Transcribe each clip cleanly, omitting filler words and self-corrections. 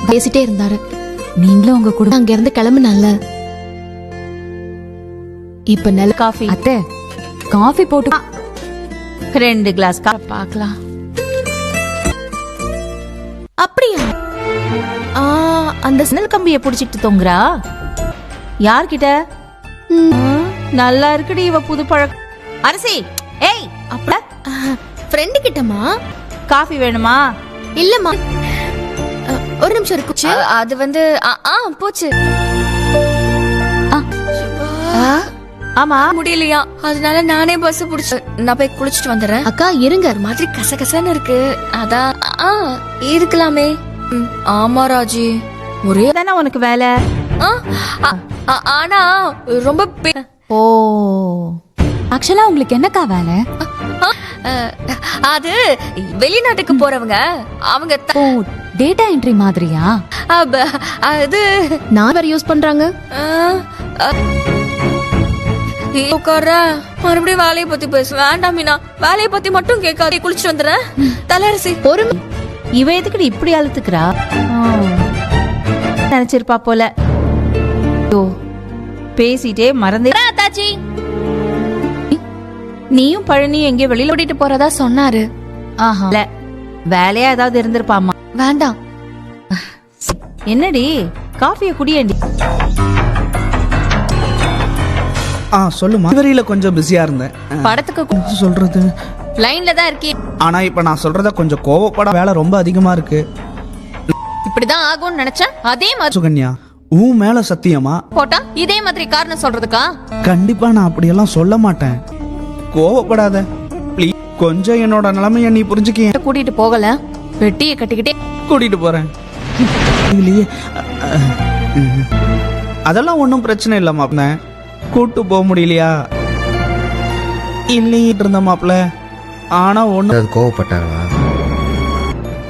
பேசிட்டே இருந்தாரு. நீங்களும் உங்க குடும்பம் அங்க இருந்து கிளம்புனால இப்ப நல்ல காஃபி. அத்தை காஃபி போட்டு 2 கிளாஸ் பாக்கலாம். அப்படியா? அந்த சினல் கம்பியை புடிச்சிட்டு தொங்குறா யார்கிட்ட? நல்லா இருக்குடி இவ புது பழக்கம். அரசி, ஏய் அப்ப ஃப்ரெண்டு கிட்டமா? காஃபி வேணுமா? இல்லம்மா, ஒரு நிமிஷம் இருக்கு. அது வந்து போச்சு. ஆமா முடியலையா, அதனால நானே பஸ் புடிச்சு நான் போய் குளிச்சுட்டு வந்துடுறேன். அக்கா இருங்க, ஒரு மாதிரி கசகசன்னு இருக்கு. அதான் இருக்கலாமே. ஆமா ராஜி, ஒரே தானே உனக்கு வேலை. ஆனா ரொம்ப ஓ, ஆக்சுவலா உங்களுக்கு என்னக்கா வேலை? அது வெளிநாட்டுக்கு போறவங்க அவங்க ஓ, டேட்டா என்ட்ரி மாதிரியா? அது நான் வேற யூஸ் பண்றாங்க. உட்கார மறுபடியும் வேலையை பத்தி பேச வேண்டாம் மீனா. வேலையை பத்தி மட்டும் கேட்காதே, குளிச்சுட்டு வந்துடுறேன். தலையரசி ஒரு இவ எதுக்குடி இப்படி அழுத்துக்கிறா? நினைச்சிருப்பா போல. பேசிட்டே மறந்து. தாச்சி, நீயும் பழனியும் எங்கே வெளியில கூட்டிட்டு போறதா சொன்னாரு. ஆஹா, வேலையா ஏதாவது இருந்திருப்பாமா. வேண்டாம். என்னடி காஃபிய குடியேண்டி. சொல்லுமா. இவரையில கொஞ்சம் பிஸியா இருந்தேன். படத்துக்கு சொல்றது லைன்ல தான் இருக்கீ. ஆனா இப்ப நான் சொல்றத கொஞ்சம் கோவப்பட வேலை ரொம்ப அதிகமா இருக்கு. இப்படிதான் ஆகும்னு நினைச்சேன். அதே மாதிரி சுகன்யா, உன் மேல சத்தியமா போட்டா இதே மாதிரி காரணம் சொல்றதுக்கா? கண்டிப்பா நான் அப்படியெல்லாம் சொல்ல மாட்டேன். கோவப்படாத ப்ளீஸ். கொஞ்சம் என்னோட நிலைமைய நீ புரிஞ்சுக்க. கூட்டிட்டு போகல, வெட்டியை கட்டிக்கிட்டே கூட்டிட்டு போறேன். இல்லையே, அதெல்லாம் ஒன்றும் பிரச்சனை இல்லை மாப்ள. கூட்டு போக முடியலையா? இல்லைட்டு இருந்த மாப்ள. ஆனா ஒண்ணு, கோவப்பட்டாங்களா?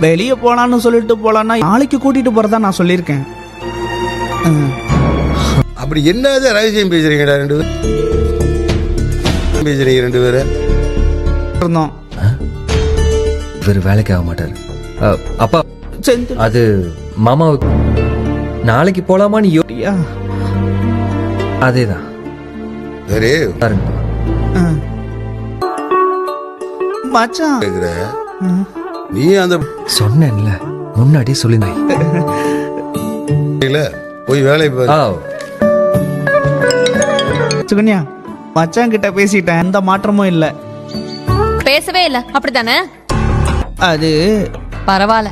வெளியே போலான்னு சொல்லிட்டு போலான்னா நாளைக்கு கூட்டிட்டு போறதா நான் சொல்லியிருக்கேன். அப்படி என்னது ரகசியம் பேசுறீங்கடா? ரெண்டு பேரும் இருந்தோம். இவர் வேலைக்கு ஆக மாட்டாரு. அப்பா, அது மாமாவுக்கு நாளைக்கு போலாமான்னு யோசியா? அதேதான். சரி மச்சான், நீ அந்த சொன்னேன்ல முன்னாடி சொல்லிருந்தேன். போய் வேலை சுகன்யா, மச்சான் கிட்ட பேசிட்டேன். எந்த மாற்றமும் இல்ல. பேசவே இல்ல அப்படித்தானே? அது பரவாயில்ல.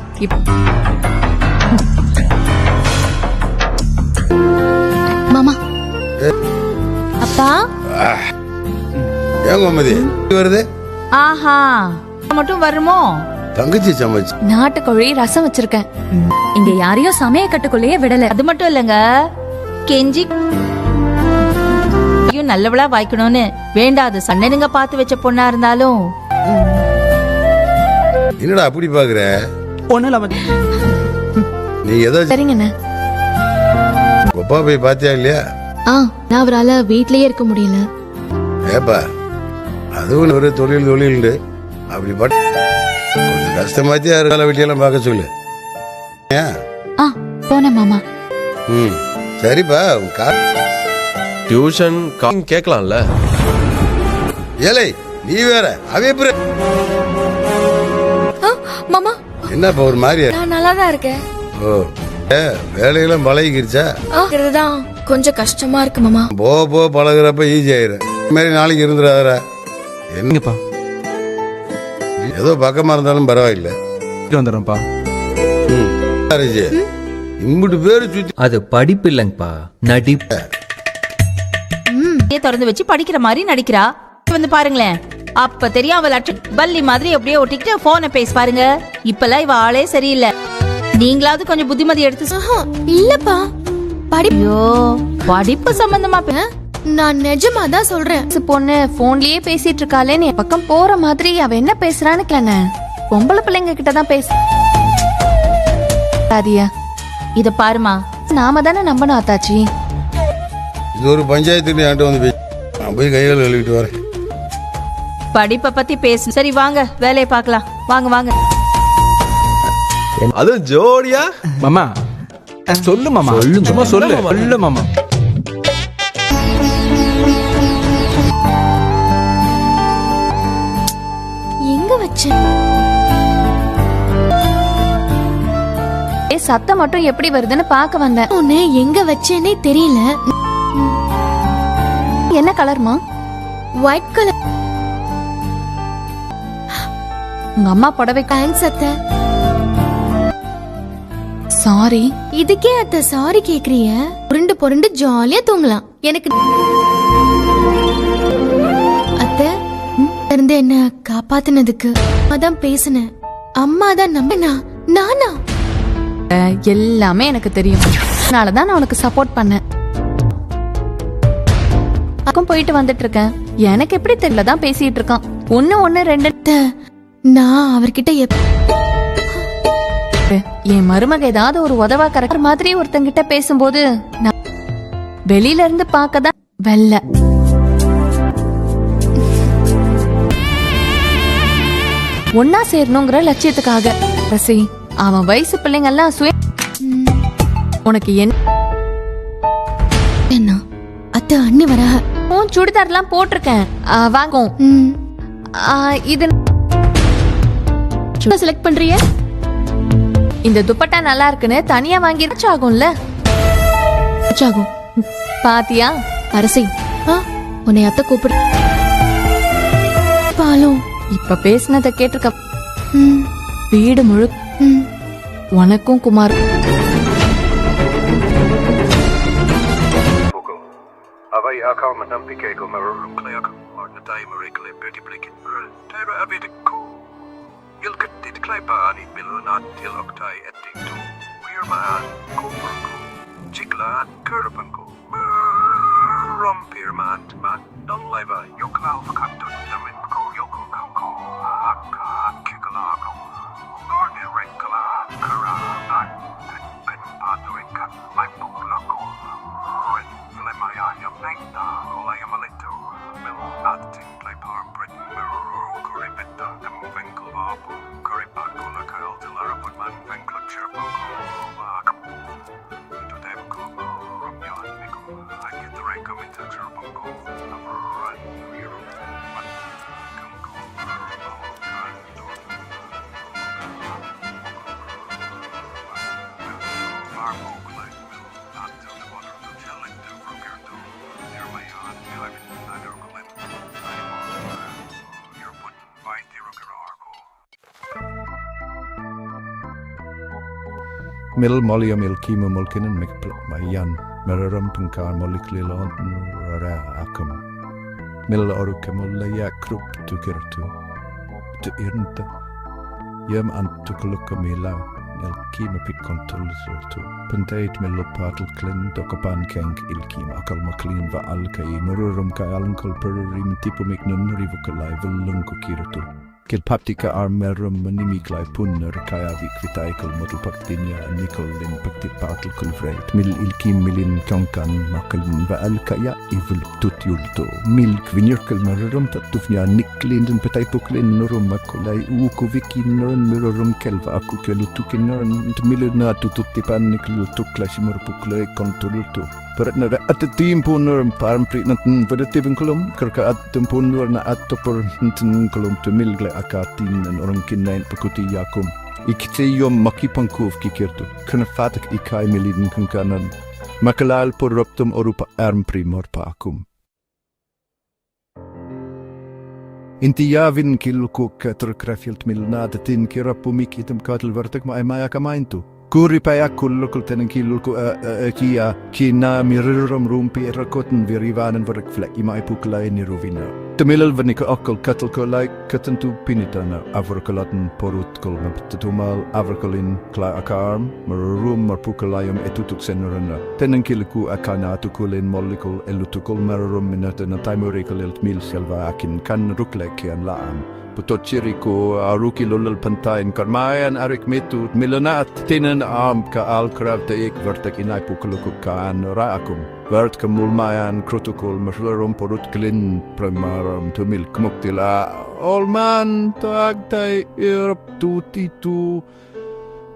மாமா, அப்பா, ஏன் கோமதி வருது? ஆஹா, மட்டும் வருமோ? தங்கச்சி சமைச்சு நாட்டுக்கோழி ரசம் வச்சிருக்கேன். இங்க யாரையும் சமய கட்டுக்குள்ளேயே விடல. அது மட்டும் இல்லங்க, கெஞ்சி நல்லவளா வாய்க்கணும்னு வேண்டாது சன்னனுங்க பார்த்து வச்ச பொண்ணா இருந்தாலும். என்னடா அப்படி பாக்குற? ஒண்ணு இல்ல. நீ ஏதோ சரிங்கண்ணே. அப்பா போய் பாத்தியா இல்லையா? நான் அவரால வீட்லயே இருக்க முடியல. ஏப்பா, அதுவும் ஒரு தொழில் அப்படி கொஞ்சம் கஷ்டமாத்தியா இருக்கால. வீட்டையெல்லாம் பார்க்க சொல்லு. போனேன் மாமா. சரிப்பா. டியூஷன் கேட்கலாம்ல. ஏலே, நீ வேற அவ மாமா, என்னப்பா ஒரு மாதிரி? நான் நல்லா தான் இருக்கேன். ஓ, வேலையெல்லாம் பழகிருச்சா? கொஞ்சம் கஷ்டமா இருக்கு மாமா. போ பழகுறப்ப ஈஸி ஆயிரும். இந்த மாதிரி நாளைக்கு இருந்துடாதா? என்னப்பா, ஏதோ பக்கமா இருந்தாலும் பரவாயில்ல. வந்துடுறேன்ப்பா. இம்புட்டு பேரு சுத்தி. அது படிப்பு இல்லைங்கப்பா, நடிப்பு. திறந்து வச்சு படிக்கிற மாதிரி நடிக்கிறா. வந்து பாருங்களேன், அப்ப தெரியும் அவள் பல்லி மாதிரி அப்படியே ஒட்டிக்கிட்டு போனை பேசி பாருங்க. இப்பெல்லாம் இவ ஆளே சரியில்லை. நீங்களாவது கொஞ்சம் புத்திமதி எடுத்து. இல்லப்பா, படிப்பு சம்பந்தமா நான் நிஜமா தான் சொல்றேன். பொண்ணு போன்லயே பேசிட்டு இருக்காளே, நீ பக்கம் போற மாதிரி. அவ என்ன பேசுறான்னு கேள. பொம்பளை பிள்ளைங்க கிட்டதான் பேச. இத பாருமா, நாம தானே நம்பணும் ஆத்தாச்சி. இது ஒரு பஞ்சாயத்து ஆண்டு வந்து நான் போய் கைகள் எழுதிட்டு வரேன். படிப்பை பத்தி பேசு. சரி வாங்க, வேலையை பார்க்கலாம். வாங்க வாங்க. அது ஜோடியா மாமா சொல்லு மாமா சும்மா சொல்லு சொல்லு மாமா. எங்க வச்ச? சத்தம் மட்டும் எப்படி வருதுன்னு பார்க்க வந்தேன். உன்னை எங்க வச்சேனே தெரியல. என்ன கலர்மா? White colour. உங்க அம்மா புடவை. தேங்க்ஸ் அத்தை. சாரி. இதுக்கே அத்தை சாரி கேக்குறிய? புரண்டு புரண்டு ஜாலியா தூங்கலாம். எனக்கு அத்தை இருந்து என்ன காப்பாத்தினதுக்கு அதான் பேசினேன். அம்மா தான் நம்பினா நானா? எல்லாமே எனக்கு தெரியும். அதனாலதான் நான் உனக்கு சப்போர்ட் பண்ணேன். போயிட்டு வந்துட்டு இருக்கேன். எனக்கு எப்படி தெரியல தான் பேசிட்டு இருக்கான். ஒண்ணு ரெண்டு. நான் அவர்கிட்ட என் மருமக ஏதாவது ஒரு உதவா கரெக்டர் மாதிரி ஒருத்தங்கிட்ட பேசும்போது நான் வெளியில இருந்து பார்க்கதான் வெள்ள. ஒன்னா சேரணுங்கிற லட்சியத்துக்காக ரசி அவன் வயசு பிள்ளைங்க எல்லாம் உனக்கு என்ன அத்தை அண்ணி வர உன் சுடிதார் எல்லாம் போட்டிருக்கேன் வாங்கும். இது செலக்ட் பண்றிய? இந்த துப்பட்டா நல்லா இருக்குன்னு தனியா வாங்கி ஆகும்ல. ஆகும். பாத்தியா அரசி உன்னை அத்தை கூப்பிடு. பாலும் இப்ப பேசினத கேட்டிருக்க. வீடு முழு உனக்கும் Kumar. Avai akam nampike ko marum kleak or na dai marikle pretty blikin tera avid ko ilkat dit klepa ani bilunat tiloktai etting to weir man ko chikla kurban ko rompir man don leva yoklal fakatun namin ko yoko ko akka kikala ko norne renkala kara nat pen padoika my pukla ko Flemaya Yamnata, Olaya Malito, Mil Ati, Play Parm, Britain, Mirror, Coribetta, and Venkel Bob, Coribac, Olakal, Delara, Putman, Venkla, Chirpo, to them, Romeo, Nico, I get the rank of Chirpo, Run, Hero, Mil Molly Mil Kima Mulkinen Mayan Merarum Punkar Molikilon Rara Akam Mil Orukamulaya Krup to Kirtu to Irnta Yam Antukulukkamila Nel Kima Picontul Pentate Milopatal Clin Dokapan Kank Ilkim Akal Maclean Va Alkai Mururum Kaalankal Perim Tipumik Nun Rivukalai Vulunko Kirtu Kilpaptika Armerum Manimiklai Punner Kayavik Vitaikal Modulpaktinia Nikolin Paktipatal Kulvret Mil Ilkim Milin Kankan Makalin Va Alkaya Evil Tutulto Milk Vinirkal Marum Tatufnia Niklin Petaipuklin Nurum Makulai Ukovikin Nuran Murum Kelva Akukelutukin Nuran Milina Tututipan Niklu Tuklashimur Puklai Kontulto Peratna at the team punner and parm pretnatin for the Tivinculum, Kirka at the punner na at the Purnculum to Milgle Akatin and Orunkin nine Pakuti Yakum. Ikiteyum Makipankov Kikirtu, Kernafatak Ikai Milidin Kunkanan, Makalal Porruptum Orupa Armprimor Pacum. Intiyavin Kilkuk Katrkrafilt Milnadatin Kirapumikitum Katel Vertek Mayaka Maintu. Kuripaya kullukul tenenkilulku kia kina mirirum rumpi erakoten virivanen varak flek ima ipuklai niruvina. Temilal vanika okkal katalkolai katantu pinitana avrokalaten porutkol maptatumal avrokolin kla akarm marurum marpukalayum etutuk senurana. Tenenkilku akana tukulin mollikul elutukul marurum minatana taimurikal elt mil selva akin kan ruklekian laam. Putochiriko aruki lulal pantain karmayan arik mitut milanat tinan arm ka alkrav te ik vertek inai pukalukuk kaan raakum vert kamulmayan krotokol maslurum porut klin primarum tumil kmuktila olman tagtay irap tutitu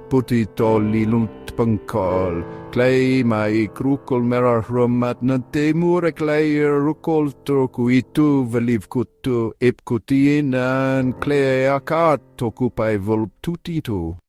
putito lilut pangkol Clay mai krukol merar romat na temur clay rukol toku itu veliv kutu ip kutien an clay akat toku pai voluptutito.